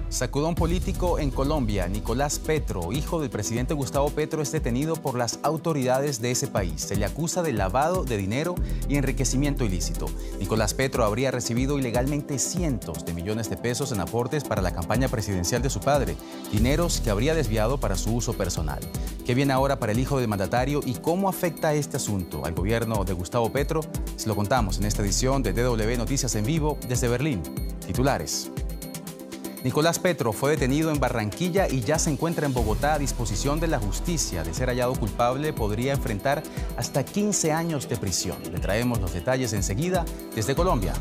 Sacudón político en Colombia. Nicolás Petro, hijo del presidente Gustavo Petro, es detenido por las autoridades de ese país. Se le acusa de lavado de dinero y enriquecimiento ilícito. Nicolás Petro habría recibido ilegalmente cientos de millones de pesos en aportes para la campaña presidencial de su padre, dineros que habría desviado para su uso personal. ¿Qué viene ahora para el hijo del mandatario y cómo afecta este asunto al gobierno de Gustavo Petro? Se lo contamos en esta edición de DW Noticias en vivo desde Berlín. Titulares. Nicolás Petro fue detenido en Barranquilla y ya se encuentra en Bogotá a disposición de la justicia. De ser hallado culpable, podría enfrentar hasta 15 años de prisión. Le traemos los detalles enseguida desde Colombia.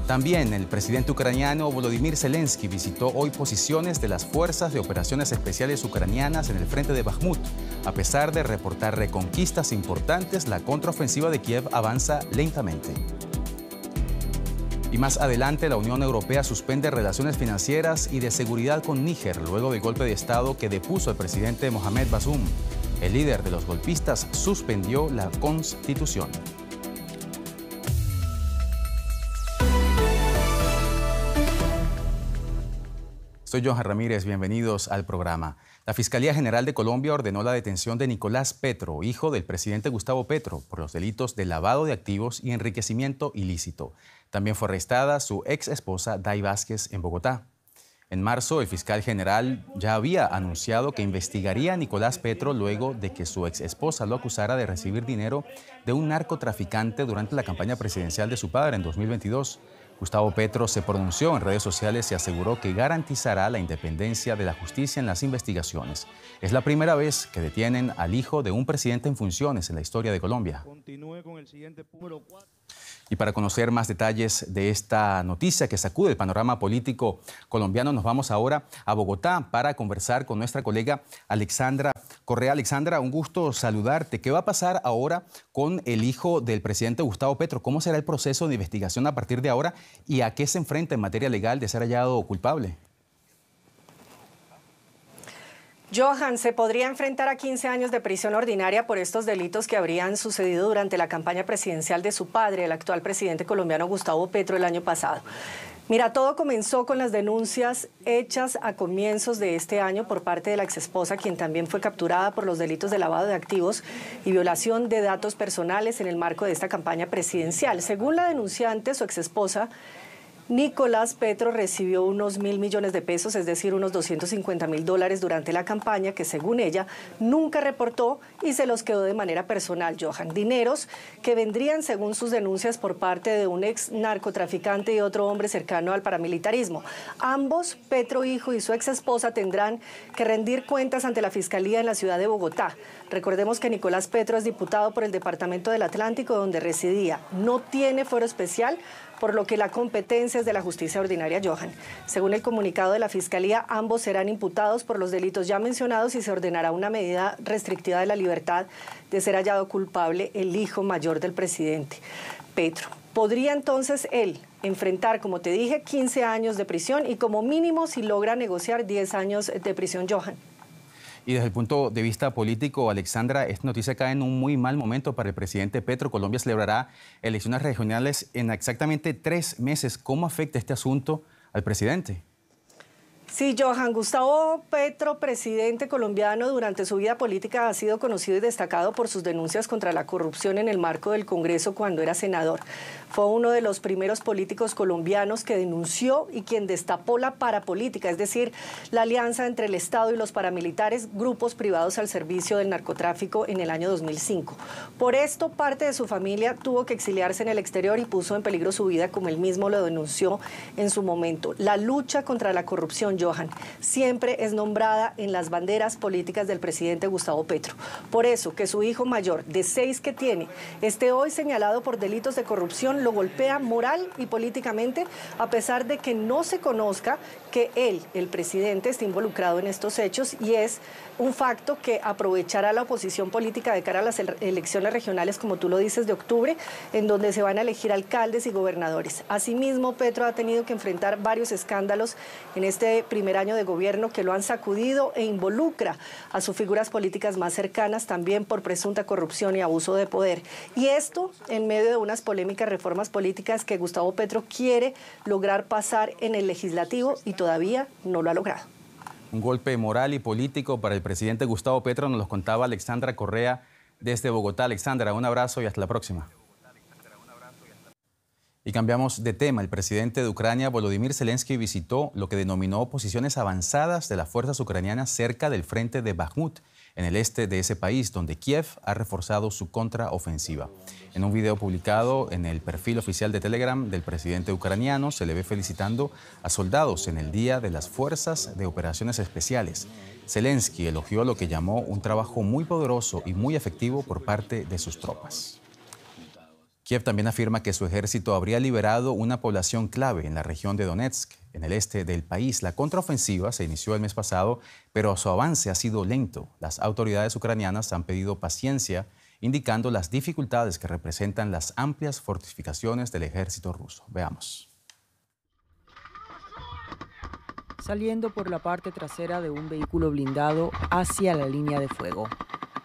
También el presidente ucraniano Volodymyr Zelensky visitó hoy posiciones de las Fuerzas de Operaciones Especiales ucranianas en el frente de Bakhmut. A pesar de reportar reconquistas importantes, la contraofensiva de Kiev avanza lentamente. Y más adelante, la Unión Europea suspende relaciones financieras y de seguridad con Níger luego del golpe de Estado que depuso al presidente Mohamed Bazoum. El líder de los golpistas suspendió la Constitución. Soy Johan Ramírez, bienvenidos al programa. La Fiscalía General de Colombia ordenó la detención de Nicolás Petro, hijo del presidente Gustavo Petro, por los delitos de lavado de activos y enriquecimiento ilícito. También fue arrestada su ex esposa Day Vázquez en Bogotá. En marzo, el fiscal general ya había anunciado que investigaría a Nicolás Petro luego de que su ex esposa lo acusara de recibir dinero de un narcotraficante durante la campaña presidencial de su padre en 2022. Gustavo Petro se pronunció en redes sociales y aseguró que garantizará la independencia de la justicia en las investigaciones. Es la primera vez que detienen al hijo de un presidente en funciones en la historia de Colombia. Continúe con el siguiente número 4. Y para conocer más detalles de esta noticia que sacude el panorama político colombiano, nos vamos ahora a Bogotá para conversar con nuestra colega Alexandra Correa. Alexandra, un gusto saludarte. ¿Qué va a pasar ahora con el hijo del presidente Gustavo Petro? ¿Cómo será el proceso de investigación a partir de ahora y a qué se enfrenta en materia legal de ser hallado culpable? Johan, se podría enfrentar a 15 años de prisión ordinaria por estos delitos que habrían sucedido durante la campaña presidencial de su padre, el actual presidente colombiano Gustavo Petro, el año pasado. Mira, todo comenzó con las denuncias hechas a comienzos de este año por parte de la exesposa, quien también fue capturada por los delitos de lavado de activos y violación de datos personales en el marco de esta campaña presidencial. Según la denunciante, su exesposa, Nicolás Petro recibió unos 1.000 millones de pesos, es decir, unos $250.000 durante la campaña que, según ella, nunca reportó y se los quedó de manera personal, Johan. Dineros que vendrían, según sus denuncias, por parte de un ex narcotraficante y otro hombre cercano al paramilitarismo. Ambos, Petro hijo y su ex esposa, tendrán que rendir cuentas ante la Fiscalía en la ciudad de Bogotá. Recordemos que Nicolás Petro es diputado por el Departamento del Atlántico, donde residía. No tiene fuero especial, por lo que la competencia es de la justicia ordinaria, Johan. Según el comunicado de la Fiscalía, ambos serán imputados por los delitos ya mencionados y se ordenará una medida restrictiva de la libertad de ser hallado culpable el hijo mayor del presidente, Petro. Podría entonces él enfrentar, como te dije, 15 años de prisión y como mínimo, si logra negociar, 10 años de prisión, Johan. Y desde el punto de vista político, Alexandra, esta noticia cae en un muy mal momento para el presidente Petro. Colombia celebrará elecciones regionales en exactamente 3 meses. ¿Cómo afecta este asunto al presidente? Sí, Johan, Gustavo Petro, presidente colombiano, durante su vida política ha sido conocido y destacado por sus denuncias contra la corrupción en el marco del Congreso cuando era senador. Fue uno de los primeros políticos colombianos que denunció y quien destapó la parapolítica, es decir, la alianza entre el Estado y los paramilitares, grupos privados al servicio del narcotráfico en el año 2005. Por esto, parte de su familia tuvo que exiliarse en el exterior y puso en peligro su vida, como él mismo lo denunció en su momento. La lucha contra la corrupción, Johan, siempre es nombrada en las banderas políticas del presidente Gustavo Petro. Por eso, que su hijo mayor, de 6 que tiene, esté hoy señalado por delitos de corrupción, lo golpea moral y políticamente, a pesar de que no se conozca que él, el presidente, esté involucrado en estos hechos, y es un facto que aprovechará la oposición política de cara a las elecciones regionales, como tú lo dices, de octubre, en donde se van a elegir alcaldes y gobernadores. Asimismo, Petro ha tenido que enfrentar varios escándalos en este primer año de gobierno que lo han sacudido e involucra a sus figuras políticas más cercanas también por presunta corrupción y abuso de poder. Y esto en medio de unas polémicas reformas reformas políticas que Gustavo Petro quiere lograr pasar en el legislativo y todavía no lo ha logrado. Un golpe moral y político para el presidente Gustavo Petro, nos lo contaba Alexandra Correa desde Bogotá. Alexandra, un abrazo y hasta la próxima. Y cambiamos de tema. El presidente de Ucrania, Volodymyr Zelensky, visitó lo que denominó posiciones avanzadas de las fuerzas ucranianas cerca del frente de Bakhmut, en el este de ese país, donde Kiev ha reforzado su contraofensiva. En un video publicado en el perfil oficial de Telegram del presidente ucraniano, se le ve felicitando a soldados en el Día de las Fuerzas de Operaciones Especiales. Zelensky elogió lo que llamó un trabajo muy poderoso y muy efectivo por parte de sus tropas. Kiev también afirma que su ejército habría liberado una población clave en la región de Donetsk, en el este del país. La contraofensiva se inició el mes pasado, pero su avance ha sido lento. Las autoridades ucranianas han pedido paciencia, indicando las dificultades que representan las amplias fortificaciones del ejército ruso. Veamos. Saliendo por la parte trasera de un vehículo blindado hacia la línea de fuego.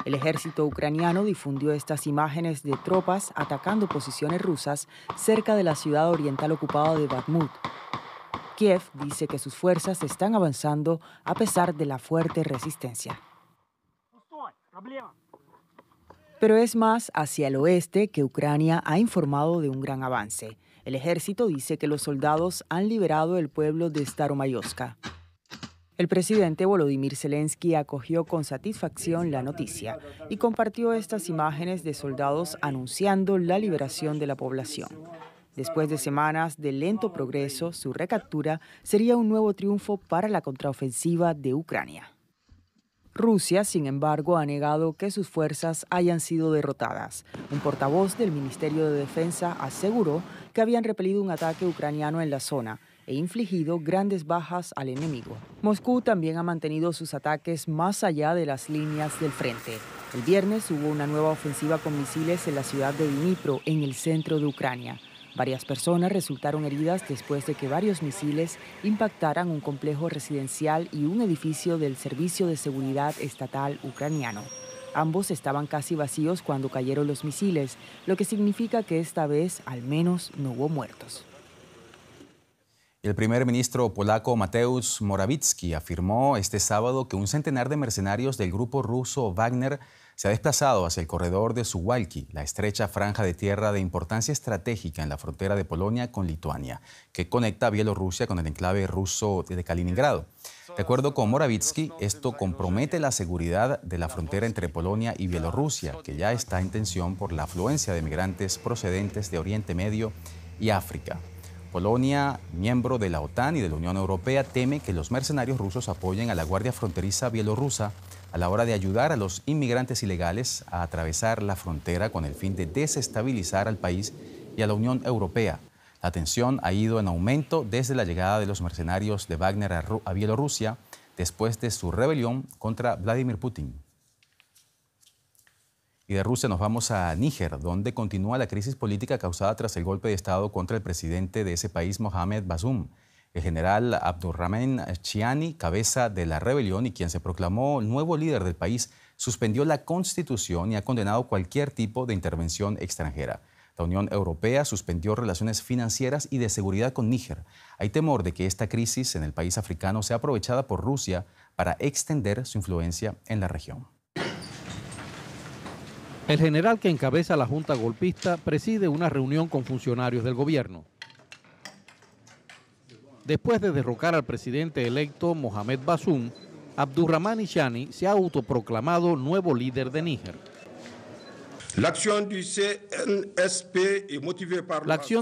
El ejército ucraniano difundió estas imágenes de tropas atacando posiciones rusas cerca de la ciudad oriental ocupada de Bakhmut. Kiev dice que sus fuerzas están avanzando a pesar de la fuerte resistencia. Pero es más hacia el oeste que Ucrania ha informado de un gran avance. El ejército dice que los soldados han liberado el pueblo de Staromayorsk. El presidente Volodymyr Zelensky acogió con satisfacción la noticia y compartió estas imágenes de soldados anunciando la liberación de la población. Después de semanas de lento progreso, su recaptura sería un nuevo triunfo para la contraofensiva de Ucrania. Rusia, sin embargo, ha negado que sus fuerzas hayan sido derrotadas. Un portavoz del Ministerio de Defensa aseguró que habían repelido un ataque ucraniano en la zona e infligido grandes bajas al enemigo. Moscú también ha mantenido sus ataques más allá de las líneas del frente. El viernes hubo una nueva ofensiva con misiles en la ciudad de Dnipro, en el centro de Ucrania. Varias personas resultaron heridas después de que varios misiles impactaran un complejo residencial y un edificio del Servicio de Seguridad Estatal ucraniano. Ambos estaban casi vacíos cuando cayeron los misiles, lo que significa que esta vez al menos no hubo muertos. El primer ministro polaco Mateusz Morawiecki afirmó este sábado que un centenar de mercenarios del grupo ruso Wagner se ha desplazado hacia el corredor de Suwałki, la estrecha franja de tierra de importancia estratégica en la frontera de Polonia con Lituania, que conecta a Bielorrusia con el enclave ruso de Kaliningrado. De acuerdo con Morawiecki, esto compromete la seguridad de la frontera entre Polonia y Bielorrusia, que ya está en tensión por la afluencia de migrantes procedentes de Oriente Medio y África. Polonia, miembro de la OTAN y de la Unión Europea, teme que los mercenarios rusos apoyen a la Guardia Fronteriza bielorrusa a la hora de ayudar a los inmigrantes ilegales a atravesar la frontera con el fin de desestabilizar al país y a la Unión Europea. La tensión ha ido en aumento desde la llegada de los mercenarios de Wagner a Bielorrusia después de su rebelión contra Vladimir Putin. Y de Rusia nos vamos a Níger, donde continúa la crisis política causada tras el golpe de Estado contra el presidente de ese país, Mohamed Bazoum. El general Abdurrahman Chiani, cabeza de la rebelión y quien se proclamó nuevo líder del país, suspendió la constitución y ha condenado cualquier tipo de intervención extranjera. La Unión Europea suspendió relaciones financieras y de seguridad con Níger. Hay temor de que esta crisis en el país africano sea aprovechada por Rusia para extender su influencia en la región. El general que encabeza la junta golpista preside una reunión con funcionarios del gobierno. Después de derrocar al presidente electo Mohamed Bazoum, Abdurrahman Chiani se ha autoproclamado nuevo líder de Níger. La acción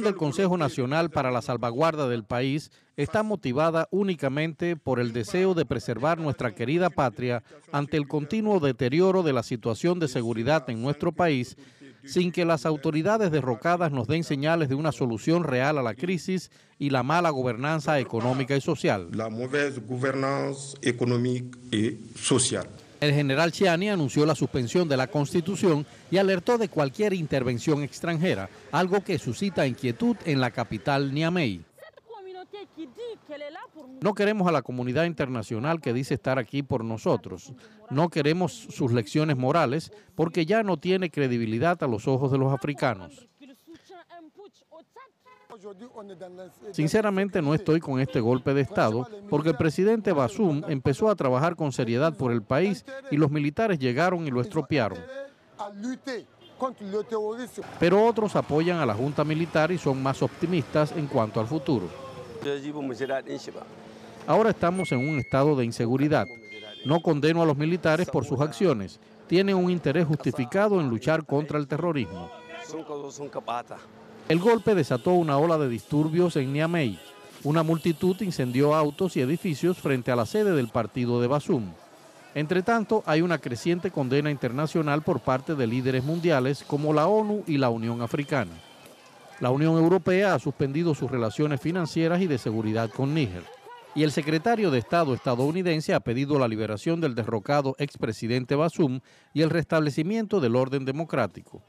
del Consejo Nacional para la Salvaguarda del país está motivada únicamente por el deseo de preservar nuestra querida patria ante el continuo deterioro de la situación de seguridad en nuestro país, sin que las autoridades derrocadas nos den señales de una solución real a la crisis y la mala gobernanza económica y social. La mauvaise gouvernance économique et sociale. El general Chiani anunció la suspensión de la Constitución y alertó de cualquier intervención extranjera, algo que suscita inquietud en la capital Niamey. No queremos a la comunidad internacional que dice estar aquí por nosotros. No queremos sus lecciones morales porque ya no tiene credibilidad a los ojos de los africanos. Sinceramente no estoy con este golpe de Estado porque el presidente Bazoum empezó a trabajar con seriedad por el país y los militares llegaron y lo estropearon. Pero otros apoyan a la junta militar y son más optimistas en cuanto al futuro. Ahora estamos en un estado de inseguridad. No condeno a los militares por sus acciones. Tienen un interés justificado en luchar contra el terrorismo. El golpe desató una ola de disturbios en Niamey. Una multitud incendió autos y edificios frente a la sede del partido de Bazoum. Entre tanto, hay una creciente condena internacional por parte de líderes mundiales como la ONU y la Unión Africana. La Unión Europea ha suspendido sus relaciones financieras y de seguridad con Níger. Y el secretario de Estado estadounidense ha pedido la liberación del derrocado expresidente Bazoum y el restablecimiento del orden democrático.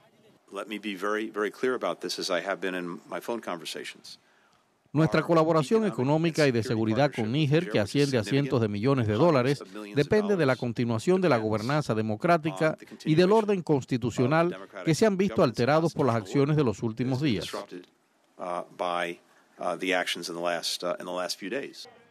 Nuestra colaboración económica y de seguridad con Níger, que asciende a cientos de millones de dólares, depende de la continuación de la gobernanza democrática y del orden constitucional que se han visto alterados por las acciones de los últimos días.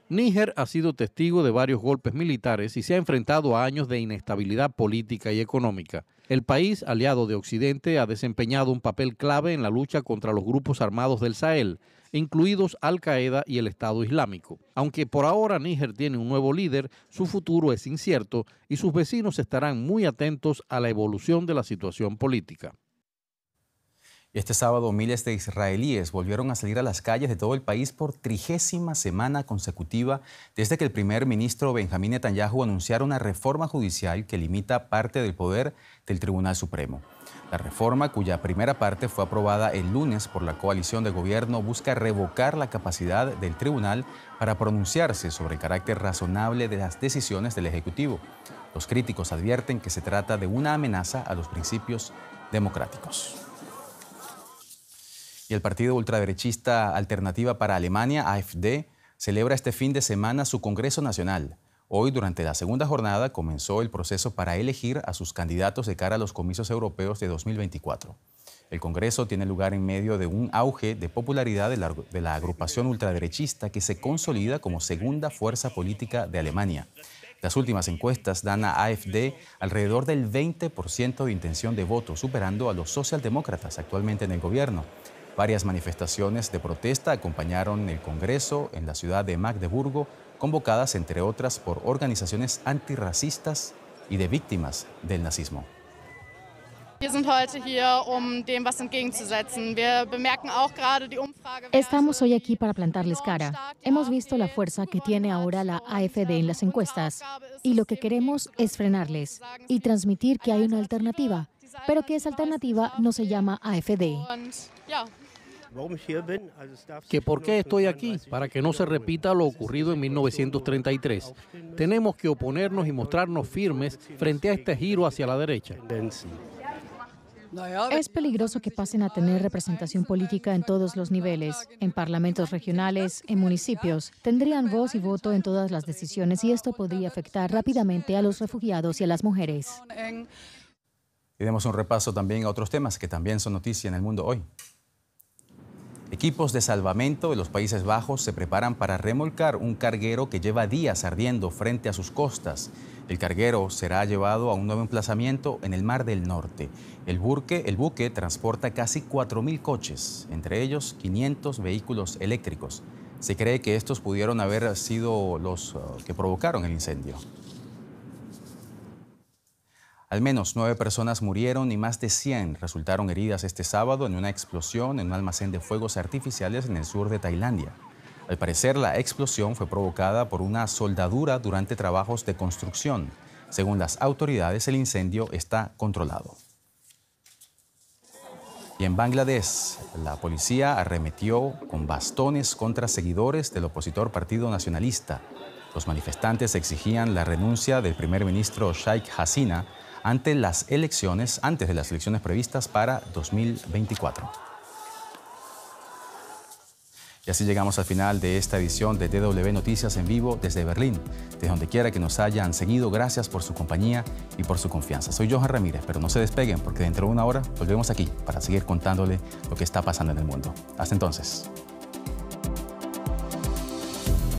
Níger ha sido testigo de varios golpes militares y se ha enfrentado a años de inestabilidad política y económica. El país, aliado de Occidente, ha desempeñado un papel clave en la lucha contra los grupos armados del Sahel, incluidos Al-Qaeda y el Estado Islámico. Aunque por ahora Níger tiene un nuevo líder, su futuro es incierto y sus vecinos estarán muy atentos a la evolución de la situación política. Este sábado, miles de israelíes volvieron a salir a las calles de todo el país por 30ª semana consecutiva desde que el primer ministro Benjamín Netanyahu anunciara una reforma judicial que limita parte del poder del Tribunal Supremo. La reforma, cuya primera parte fue aprobada el lunes por la coalición de gobierno, busca revocar la capacidad del tribunal para pronunciarse sobre el carácter razonable de las decisiones del Ejecutivo. Los críticos advierten que se trata de una amenaza a los principios democráticos. Y el partido ultraderechista Alternativa para Alemania, AfD, celebra este fin de semana su Congreso Nacional. Hoy, durante la segunda jornada, comenzó el proceso para elegir a sus candidatos de cara a los comicios europeos de 2024. El Congreso tiene lugar en medio de un auge de popularidad de la agrupación ultraderechista que se consolida como segunda fuerza política de Alemania. Las últimas encuestas dan a AfD alrededor del 20% de intención de voto, superando a los socialdemócratas actualmente en el gobierno. Varias manifestaciones de protesta acompañaron el Congreso en la ciudad de Magdeburgo, convocadas entre otras por organizaciones antirracistas y de víctimas del nazismo. Estamos hoy aquí para plantarles cara. Hemos visto la fuerza que tiene ahora la AfD en las encuestas y lo que queremos es frenarles y transmitir que hay una alternativa, pero que esa alternativa no se llama AfD. ¿Que por qué estoy aquí? Para que no se repita lo ocurrido en 1933. Tenemos que oponernos y mostrarnos firmes frente a este giro hacia la derecha. Es peligroso que pasen a tener representación política en todos los niveles, en parlamentos regionales, en municipios. Tendrían voz y voto en todas las decisiones y esto podría afectar rápidamente a los refugiados y a las mujeres. Y demos un repaso también a otros temas que también son noticia en el mundo hoy. Equipos de salvamento de los Países Bajos se preparan para remolcar un carguero que lleva días ardiendo frente a sus costas. El carguero será llevado a un nuevo emplazamiento en el Mar del Norte. El buque transporta casi 4.000 coches, entre ellos 500 vehículos eléctricos. Se cree que estos pudieron haber sido los que provocaron el incendio. Al menos 9 personas murieron y más de 100 resultaron heridas este sábado en una explosión en un almacén de fuegos artificiales en el sur de Tailandia. Al parecer, la explosión fue provocada por una soldadura durante trabajos de construcción. Según las autoridades, el incendio está controlado. Y en Bangladesh, la policía arremetió con bastones contra seguidores del opositor Partido Nacionalista. Los manifestantes exigían la renuncia del primer ministro Sheikh Hasina antes de las elecciones previstas para 2024. Y así llegamos al final de esta edición de DW Noticias en vivo desde Berlín. De donde quiera que nos hayan seguido, gracias por su compañía y por su confianza. Soy Johan Ramírez, pero no se despeguen porque dentro de una hora volvemos aquí para seguir contándole lo que está pasando en el mundo. Hasta entonces.